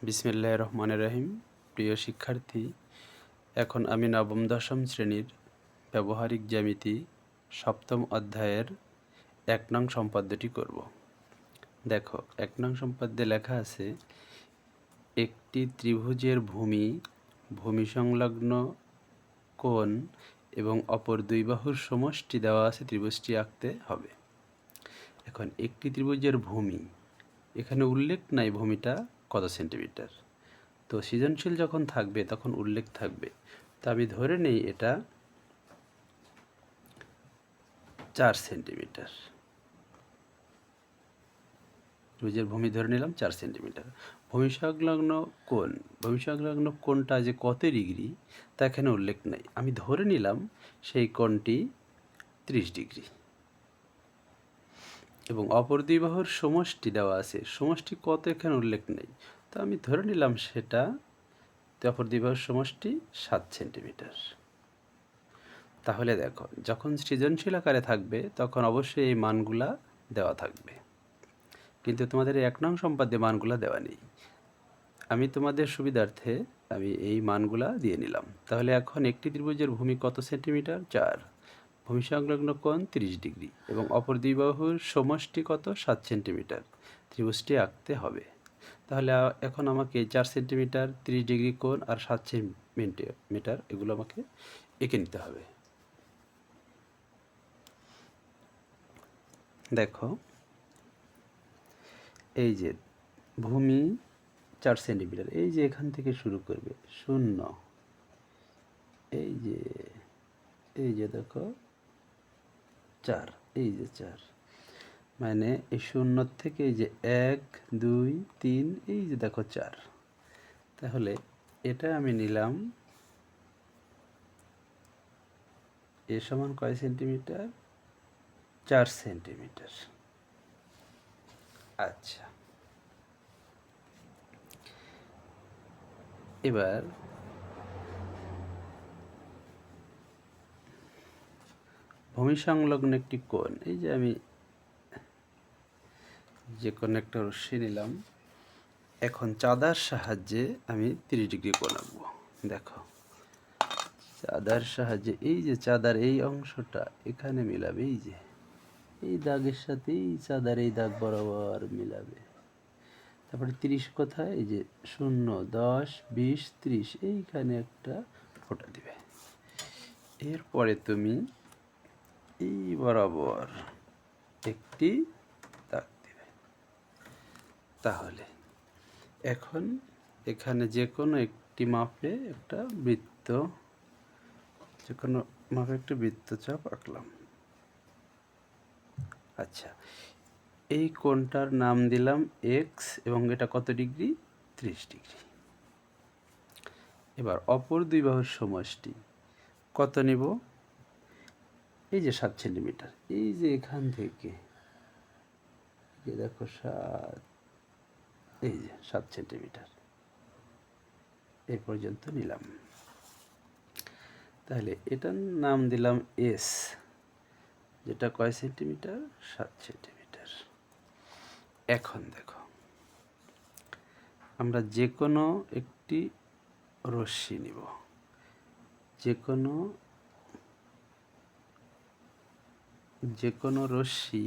বিসমিল্লাহির রহমানির রহিম। প্রিয় শিক্ষার্থী, এখন আমি নবম দশম শ্রেণীর ব্যবহারিক জ্যামিতি সপ্তম অধ্যায়ের ১ নং সম্পাদ্যটি করব। দেখো, ১ নং সম্পাদ্যে লেখা আছে, একটি ত্রিভুজের ভূমি সংলগ্ন কোণ এবং অপর দুই বাহুর সমষ্টি দেওয়া আছে, ত্রিভুজটি আঁকতে হবে। এখন একটি ত্রিভুজের ভূমি, এখানে উল্লেখ নাই ভূমিটা কত সেন্টিমিটার। তো সৃজনশীল যখন থাকবে তখন উল্লেখ থাকবে। তো আমি ধরে নেই এটা 4 সেন্টিমিটার। ত্রিভুজের ভূমি ধরে নিলাম 4 সেন্টিমিটার। ভূমি সংলগ্ন কোণটা যে কত ডিগ্রি তা এখানে উল্লেখ নাই। আমি ধরে নিলাম সেই কোণটি 30 ডিগ্রি এবং অপর দুই বাহুর সমষ্টি দেওয়া আছে। সমষ্টি কত এখানে উল্লেখ নেই, তো আমি ধরে নিলাম সেটা অপর দুই বাহুর সমষ্টি 7 সেন্টিমিটার। তাহলে দেখো, যখন সৃজনশীল আকারে থাকবে তখন অবশ্যই এই মানগুলা দেওয়া থাকবে, কিন্তু তোমাদের এই 1 নং সম্পাদ্যে মানগুলা দেওয়া নেই। আমি তোমাদের সুবিধার্থে আমি এই মানগুলা দিয়ে নিলাম। তাহলে এখন একটি ত্রিভুজের ভূমি কত সেন্টিমিটার? 4। ভূমি সংলগ্ন কোণ 30 ডিগ্রি এবং অপর দুই বাহুর সমষ্টি কত? 7 সেন্টিমিটার। ত্রিভুজটি আঁকতে হবে। তাহলে এখন আমাকে 4 সেন্টিমিটার, 30 ডিগ্রি কোণ আর 7 সেন্টিমিটার এগুলো আমাকে এঁকে নিতে হবে। দেখো, এই যে ভূমি 4 সেন্টিমিটার, এই যে এখান থেকে শুরু করবে 0, এই যে দেখো 4, এই যে 4, মানে এই 0 থেকে এই যে 1 2 3, এই যে দেখো 4। তাহলে এটা আমি নিলাম এ সমান কয় সেন্টিমিটার? 4 সেন্টিমিটার। আচ্ছা, এবার ভূমি সংলগ্ন একটি কোণ, এই যে আমি যে কোনো একটা রশ্মি নিলাম। এখন চাঁদার সাহায্যে আমি 30 ডিগ্রি কোণ আঁকবো। দেখো, চাঁদার সাহায্যে এই যে চাঁদার এই অংশটা এখানে মিলাবে, এই যে এই দাগের সাথে এই চাঁদার এই দাগ বরাবর মিলাবে। তারপরে 30 কোথায়? এই যে 0 10 20 30, এইখানে একটা ফোঁটা দিবে। এরপরে তুমি এই বরাবর একটি দাগ দিবে। তাহলে এখন এখানে যে কোনো একটি মাপে একটা বৃত্ত, যে কোনো মাপে একটা বৃত্তচাপ আঁকলাম। আচ্ছা, এই কোণটার নাম দিলাম এক্স এবং এটা কত ডিগ্রি? 30 ডিগ্রি। এবার অপর দুই বাহুর সমষ্টি কত নিব? এই যে 7 সেন্টিমিটার, এই যে এখান থেকে যে দেখো 7, এই যে 7 সেন্টিমিটার এই পর্যন্ত নিলাম। তাহলে এটার নাম দিলাম এস, যেটা কয় সেন্টিমিটার? 7 সেন্টিমিটার। এখন দেখো, আমরা যে কোনো একটি রশ্মি নিব, যে কোনো রশ্মি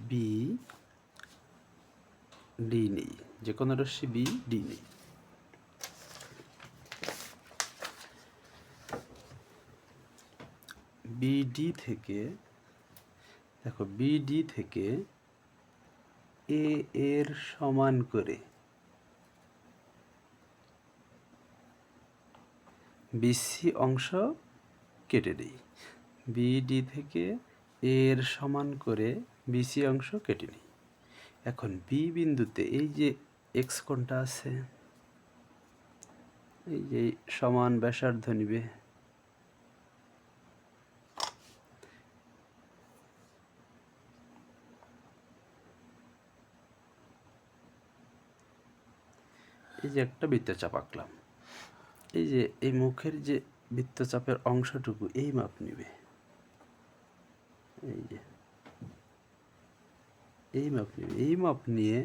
বি ডি নেই, যে কোনো রশ্মি বি ডি নেই। বিডি থেকে দেখো, বিডি থেকে এ এর সমান করে বিসি অংশ কেটে দিই। বিডি থেকে এর সমান করে বিসি অংশ কেটে নিই। এখন বি বিন্দুতে এই যে এক্স কোণটা আছে, এই যে সমান ব্যাসার্ধ নিবে। এই যে একটা বৃত্তচাপ আঁকলাম, এই যে এই মুখের যে বৃত্তচাপের অংশটুকু এই মাপ নিবে। এই যে এই মাপ নেবে, এই মাপ নিয়ে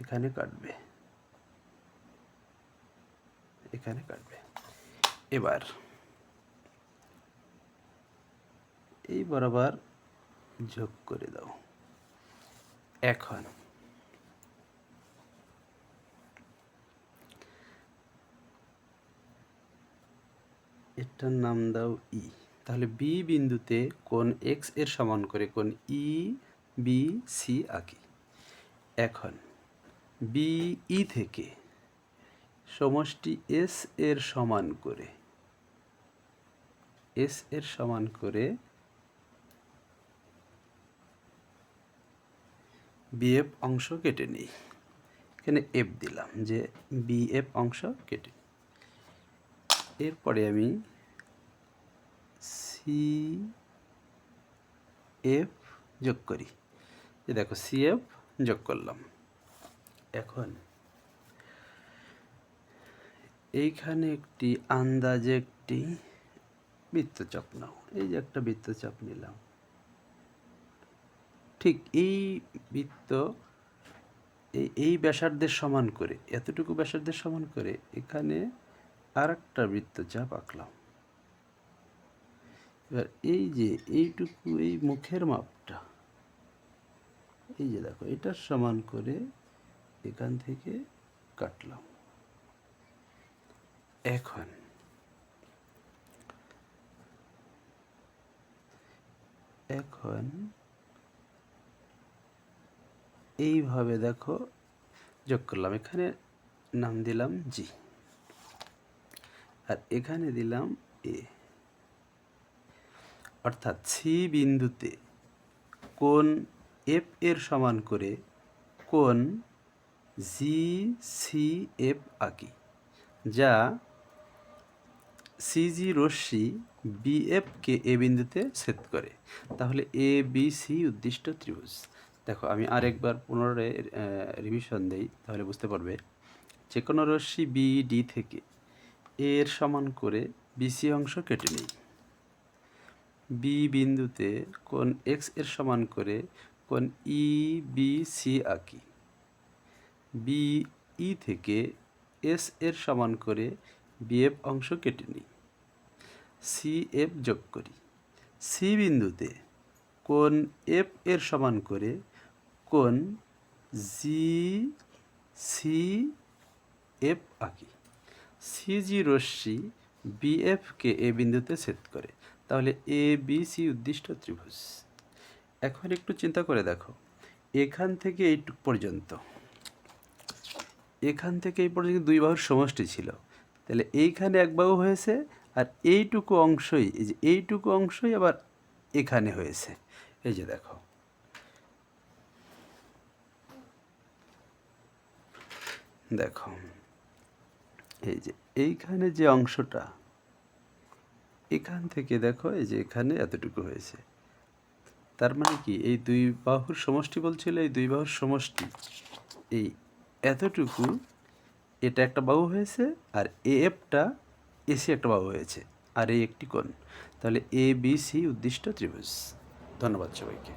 এখানে কাটবে, এখানে কাটবে। এবার এই বরাবর যোগ করে দাও। এখন এটার নাম দাও ই। তাহলে বি বিন্দুতে কোণ এক্স এর সমান করে কোণ ই বি সি আঁকি। এখন বি ই থেকে সমষ্টি এস এর সমান করে, এস এর সমান করে বিএফ অংশ কেটে নিই। এখানে এফ দিলাম যে বিএফ অংশ কেটে। এরপরে আমি সি এফ যোগ করি। যে দেখো সি এফ যোগ করলাম। এখন এইখানে একটি আন্দাজে একটি বৃত্তচাপ নাও। এই যে একটা বৃত্তচাপ নিলাম, ঠিক এই বৃত্ত এই ব্যাসার্ধের সমান করে, এতটুকু ব্যাসার্ধের সমান করে এখানে আর একটা বৃত্তচাপ আঁকলাম। এবার এই যে এইটুকু এই মুখের মাপটা, এই যে দেখো এটার সমান করে এখান থেকে কাটলাম। এখন এইভাবে দেখো যোগ করলাম। এখানে নাম দিলাম জি, আর এখানে দিলাম এ। অর্থাৎ সি বিন্দুতে কোণ এফ এর সমান করে কোণ জি সি এফ আঁকি, যা সিজি রশ্মি বিএফকে এ বিন্দুতে ছেদ করে। তাহলে এ বি সি উদ্দিষ্ট ত্রিভুজ। দেখো আমি আরেকবার পুনরায় রিভিশন দেই, তাহলে বুঝতে পারবে। যে কোনো রশ্মি বি ডি থেকে এর সমান করে বিসি অংশ কেটে নিই। বি বিন্দুতে কোণ এক্স এর সমান করে কোণ ই বি সি আঁকি। বি ই থেকে এস এর সমান করে বিএফ অংশ কেটে নিই। সি এফ যোগ করি। সি বিন্দুতে কোণ এফ এর সমান করে কোণ জি সি এফ আঁকি। সিজি রশ্মি বিএফকে এ বিন্দুতে ছেদ করে। তাহলে এ বি সি উদ্দিষ্ট ত্রিভুজ। এখন একটু চিন্তা করে দেখো, এখান থেকে এইটুক পর্যন্ত, এখান থেকে এই পর্যন্ত দুই বাহুর সমষ্টি ছিল। তাহলে এইখানে এক বাহু হয়েছে, আর এইটুকু অংশই, এই যে এইটুকু অংশই আবার এখানে হয়েছে। এই যে দেখো, দেখো এই যে এইখানে যে অংশটা, এখান থেকে দেখো এই যে এখানে এতটুকু হয়েছে। তার মানে কি, এই দুই বাহুর সমষ্টি বলছিল, এই দুই বাহুর সমষ্টি এই এতটুকু, এটা একটা বাহু হয়েছে, আর এফটা এসি একটা বাহু হয়েছে, আর এই একটি কোণ। তাহলে এ বি সি উদ্দিষ্ট ত্রিভুজ। ধন্যবাদ সবাইকে।